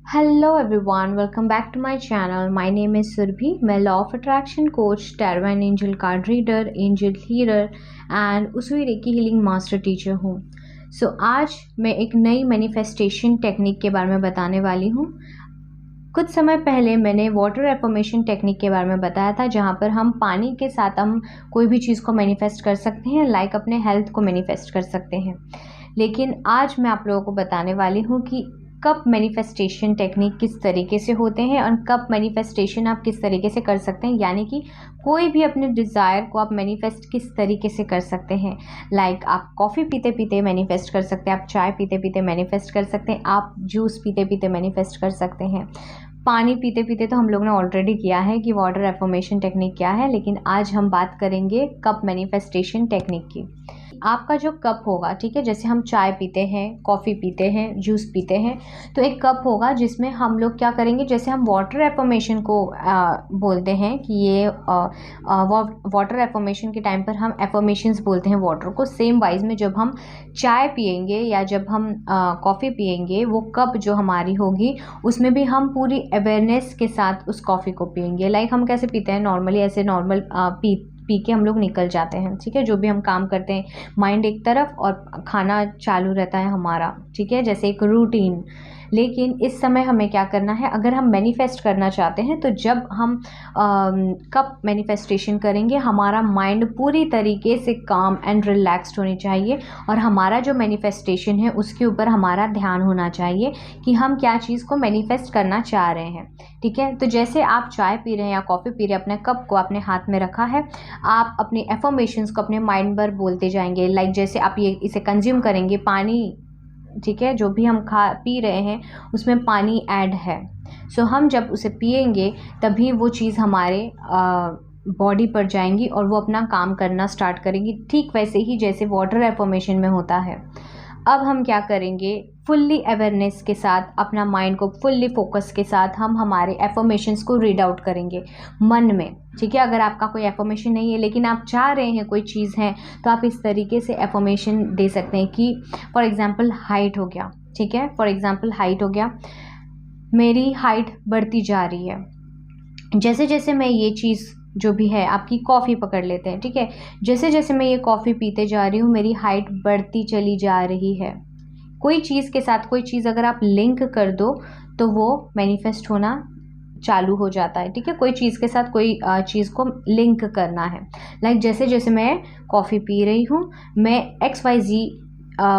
Hello everyone, welcome back to my channel. My name is Surbhi. मैं law of attraction coach, tarot and angel card reader, angel healer and उसवी reiki healing master teacher हूँ। आज मैं एक नई manifestation technique के बारे में बताने वाली हूँ। कुछ समय पहले मैंने वाटर एफर्मेशन टेक्निक के बारे में बताया था, जहाँ पर हम पानी के साथ हम कोई भी चीज़ को मैनिफेस्ट कर सकते हैं, लाइक अपने हेल्थ को मैनिफेस्ट कर सकते हैं। लेकिन आज मैं आप लोगों को बताने वाली हूँ कि कप मैनिफेस्टेशन टेक्निक किस तरीके से होते हैं और कप मैनिफेस्टेशन आप किस तरीके से कर सकते हैं, यानी कि कोई भी अपने डिज़ायर को आप मैनिफेस्ट किस तरीके से कर सकते हैं। लाइक आप कॉफ़ी पीते पीते मैनिफेस्ट कर सकते हैं, आप चाय पीते पीते मैनिफेस्ट कर सकते हैं, आप जूस पीते पीते मैनिफेस्ट कर सकते हैं। पानी पीते पीते तो हम लोग ने ऑलरेडी किया है कि वाटर एफर्मेशन टेक्निक क्या है, लेकिन आज हम बात करेंगे कप मैनिफेस्टेशन टेक्निक की। आपका जो कप होगा, ठीक है, जैसे हम चाय पीते हैं, कॉफ़ी पीते हैं, जूस पीते हैं, तो एक कप होगा जिसमें हम लोग क्या करेंगे, जैसे हम वाटर एफर्मेशन को बोलते हैं कि ये वाटर एफर्मेशन के टाइम पर हम एफर्मेशंस बोलते हैं वाटर को। सेम वाइज में जब हम चाय पियेंगे या जब हम कॉफ़ी पियेंगे, वो कप जो हमारी होगी उसमें भी हम पूरी अवेयरनेस के साथ उस कॉफ़ी को पियेंगे। लाइक हम कैसे पीते हैं नॉर्मली, ऐसे नॉर्मल पी के हम लोग निकल जाते हैं, ठीक है। जो भी हम काम करते हैं, माइंड एक तरफ और खाना चालू रहता है हमारा, ठीक है, जैसे एक रूटीन। लेकिन इस समय हमें क्या करना है, अगर हम मैनिफेस्ट करना चाहते हैं तो जब हम कप मैनिफेस्टेशन करेंगे, हमारा माइंड पूरी तरीके से काम एंड रिलैक्स्ड होनी चाहिए और हमारा जो मैनिफेस्टेशन है उसके ऊपर हमारा ध्यान होना चाहिए कि हम क्या चीज़ को मैनिफेस्ट करना चाह रहे हैं, ठीक है। तो जैसे आप चाय पी रहे हैं या कॉफ़ी पी रहे हैं, अपने कप को अपने हाथ में रखा है, आप अपने एफर्मेशंस को अपने माइंड पर बोलते जाएंगे। लाइक जैसे आप इसे कंज्यूम करेंगे, पानी, ठीक है, जो भी हम पी रहे हैं उसमें पानी ऐड है। हम जब उसे पिएंगे तभी वो चीज़ हमारे बॉडी पर जाएंगी और वो अपना काम करना स्टार्ट करेंगी, ठीक वैसे ही जैसे वाटर एफर्मेशन में होता है। अब हम क्या करेंगे, फुल्ली अवेयरनेस के साथ, अपना माइंड को फुल्ली फोकस के साथ हम हमारे एफर्मेशंस को रीड आउट करेंगे मन में, ठीक है। अगर आपका कोई एफर्मेशन नहीं है लेकिन आप चाह रहे हैं कोई चीज़ है, तो आप इस तरीके से एफर्मेशन दे सकते हैं कि फॉर एग्ज़ाम्पल हाइट हो गया, ठीक है, फॉर एग्ज़ाम्पल हाइट हो गया, मेरी हाइट बढ़ती जा रही है। जैसे जैसे मैं ये चीज़ जो भी है, आपकी कॉफ़ी पकड़ लेते हैं, ठीक है, जैसे जैसे मैं ये कॉफ़ी पीते जा रही हूँ मेरी हाइट बढ़ती चली जा रही है। कोई चीज़ के साथ कोई चीज़ अगर आप लिंक कर दो तो वो मैनिफेस्ट होना चालू हो जाता है, ठीक है। कोई चीज़ के साथ कोई चीज़ को लिंक करना है। लाइक जैसे जैसे मैं कॉफ़ी पी रही हूँ, मैं XYZ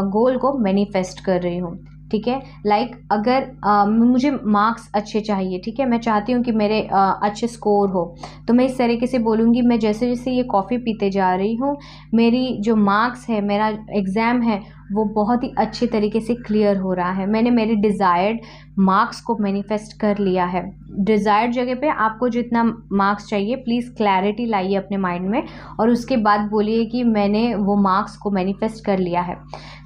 गोल को मैनिफेस्ट कर रही हूँ, ठीक है। लाइक अगर मुझे मार्क्स अच्छे चाहिए, ठीक है, मैं चाहती हूँ कि मेरे अच्छे स्कोर हो, तो मैं इस तरीके से बोलूँगी, मैं जैसे जैसे ये कॉफ़ी पीते जा रही हूँ, मेरी जो मार्क्स है, मेरा एग्ज़ाम है, वो बहुत ही अच्छे तरीके से क्लियर हो रहा है। मैंने मेरे डिज़ायर्ड मार्क्स को मैनिफेस्ट कर लिया है। डिज़ायर्ड जगह पे आपको जितना मार्क्स चाहिए, प्लीज़ क्लैरिटी लाइए अपने माइंड में और उसके बाद बोलिए कि मैंने वो मार्क्स को मैनिफेस्ट कर लिया है।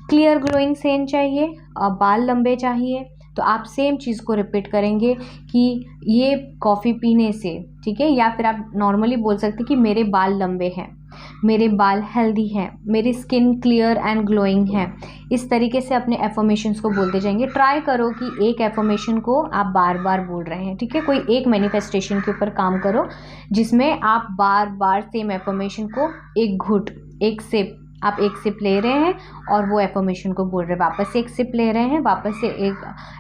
क्लियर ग्लोइंग स्किन चाहिए, बाल लंबे चाहिए, तो आप सेम चीज़ को रिपीट करेंगे कि ये कॉफ़ी पीने से, ठीक है, या फिर आप नॉर्मली बोल सकते हैं कि मेरे बाल लंबे हैं, मेरे बाल हेल्दी हैं, मेरी स्किन क्लियर एंड ग्लोइंग है। इस तरीके से अपने एफर्मेशंस को बोलते जाएंगे। ट्राई करो कि एक एफर्मेशन को आप बार बार बोल रहे हैं, ठीक है। कोई एक मैनिफेस्टेशन के ऊपर काम करो जिसमें आप बार बार सेम एफर्मेशन को एक घुट, एक सिप, आप एक सिप ले रहे हैं और वो एफर्मेशन को बोल रहे हैं, वापस से एक सिप ले रहे हैं, वापस से एक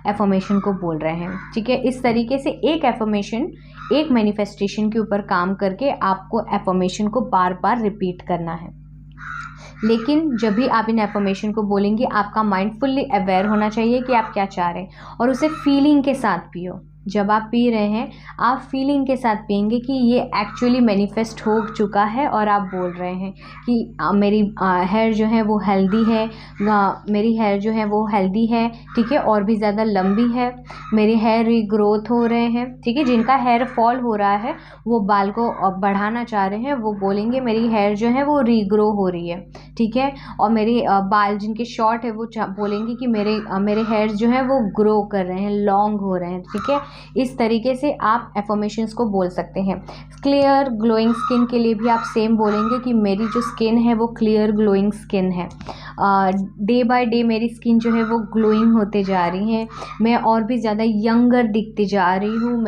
एफर्मेशन को बोल रहे हैं, ठीक है। इस तरीके से एक एफर्मेशन, एक मैनिफेस्टेशन के ऊपर काम करके आपको एफर्मेशन को बार बार रिपीट करना है। लेकिन जब भी आप इन एफर्मेशन को बोलेंगे, आपका माइंड फुल्ली अवेयर होना चाहिए कि आप क्या चाह रहे हैं और उसे फीलिंग के साथ पियो। जब आप पी रहे हैं, आप फीलिंग के साथ पिएंगे कि ये एक्चुअली मैनिफेस्ट हो चुका है और आप बोल रहे हैं कि मेरी हेयर जो है वो हेल्दी है, मेरी हेयर जो है वो हेल्दी है, ठीक है, और भी ज़्यादा लंबी है, मेरे हेयर रीग्रोथ हो रहे हैं, ठीक है। जिनका हेयर फॉल हो रहा है, वो बाल को बढ़ाना चाह रहे हैं, वो बोलेंगे मेरी हेयर जो है वो रीग्रो हो रही है, ठीक है। और मेरे बाल जिनके शॉर्ट है, वो बोलेंगे कि मेरे हेयर्स जो है वो ग्रो कर रहे हैं, लॉन्ग हो रहे हैं, ठीक है। इस तरीके से आप एफर्मेशंस को बोल सकते हैं। क्लियर ग्लोइंग स्किन के लिए भी आप सेम बोलेंगे कि मेरी जो स्किन है वो क्लियर ग्लोइंग स्किन है। डे बाय डे मेरी स्किन जो है वो ग्लोइंग होते जा रही है, मैं और भी ज़्यादा यंगर दिखती जा रही हूँ,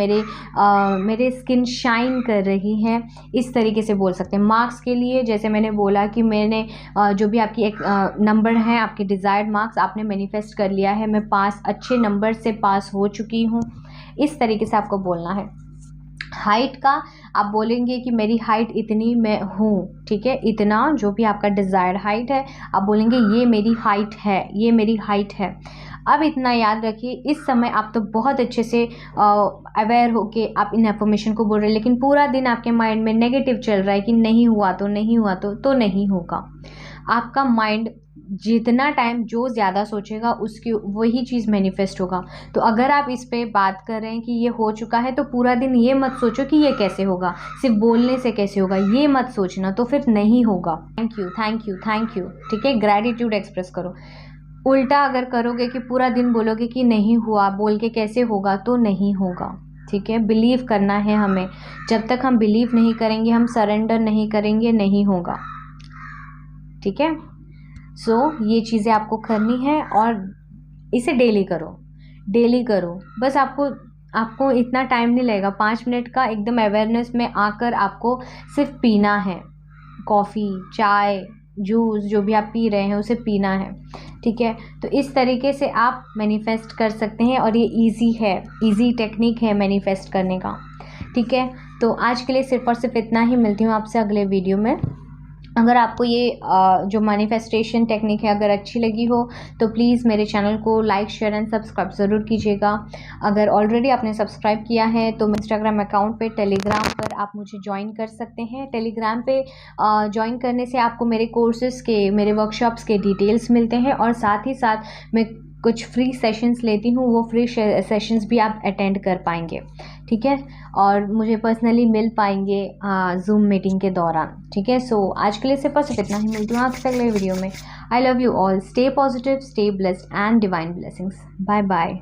मेरे स्किन शाइन कर रही है। इस तरीके से बोल सकते हैं। मार्क्स के लिए जैसे मैंने बोला कि मैंने जो भी आपकी एक नंबर है, आपके डिज़ायर्ड मार्क्स आपने मैनिफेस्ट कर लिया है, मैं पास अच्छे नंबर से पास हो चुकी हूँ। इस तरीके से आपको बोलना है। हाइट का आप बोलेंगे कि मेरी हाइट इतनी मैं हूँ, ठीक है, इतना जो भी आपका डिज़ायर्ड हाइट है आप बोलेंगे ये मेरी हाइट है, ये मेरी हाइट है। अब इतना याद रखिए, इस समय आप तो बहुत अच्छे से अवेयर होके आप इन इन्फॉर्मेशन को बोल रहे हैं, लेकिन पूरा दिन आपके माइंड में नेगेटिव चल रहा है कि नहीं हुआ तो नहीं हुआ तो नहीं होगा। आपका माइंड जितना टाइम जो ज़्यादा सोचेगा उसकी वही चीज़ मैनिफेस्ट होगा। तो अगर आप इस पे बात कर रहे हैं कि ये हो चुका है, तो पूरा दिन ये मत सोचो कि ये कैसे होगा, सिर्फ बोलने से कैसे होगा ये मत सोचना, तो फिर नहीं होगा। Thank you thank you thank you, ठीक है, ग्रैटिट्यूड एक्सप्रेस करो। उल्टा अगर करोगे कि पूरा दिन बोलोगे कि नहीं हुआ, बोल के कैसे होगा, तो नहीं होगा, ठीक है। बिलीव करना है हमें, जब तक हम बिलीव नहीं करेंगे, हम सरेंडर नहीं करेंगे, नहीं होगा, ठीक है। सो ये चीज़ें आपको करनी है और इसे डेली करो, डेली करो। बस आपको इतना टाइम नहीं लगेगा, 5 मिनट का एकदम अवेयरनेस में आकर आपको सिर्फ पीना है। कॉफ़ी, चाय, जूस जो भी आप पी रहे हैं उसे पीना है, ठीक है। तो इस तरीके से आप मैनिफेस्ट कर सकते हैं और ये इजी है, इजी टेक्निक है मैनिफेस्ट करने का, ठीक है। तो आज के लिए सिर्फ और सिर्फ इतना ही। मिलती हूँ आपसे अगले वीडियो में। अगर आपको ये जो मैनिफेस्टेशन टेक्निक है अगर अच्छी लगी हो तो प्लीज़ मेरे चैनल को लाइक, शेयर एंड सब्सक्राइब ज़रूर कीजिएगा। अगर ऑलरेडी आपने सब्सक्राइब किया है तो इंस्टाग्राम अकाउंट पे, टेलीग्राम पर आप मुझे ज्वाइन कर सकते हैं। टेलीग्राम पे ज्वाइन करने से आपको मेरे कोर्सेज़ के, मेरे वर्कशॉप्स के डिटेल्स मिलते हैं और साथ ही साथ मैं कुछ फ्री सेशंस लेती हूँ, वो फ्री सेशंस भी आप अटेंड कर पाएंगे, ठीक है, और मुझे पर्सनली मिल पाएंगे जूम मीटिंग के दौरान, ठीक है। सो आज के लिए सिर्फ इतना ही। मिलती हूँ आपसे अगले वीडियो में। I love you all, stay positive, stay blessed and divine blessings. Bye bye.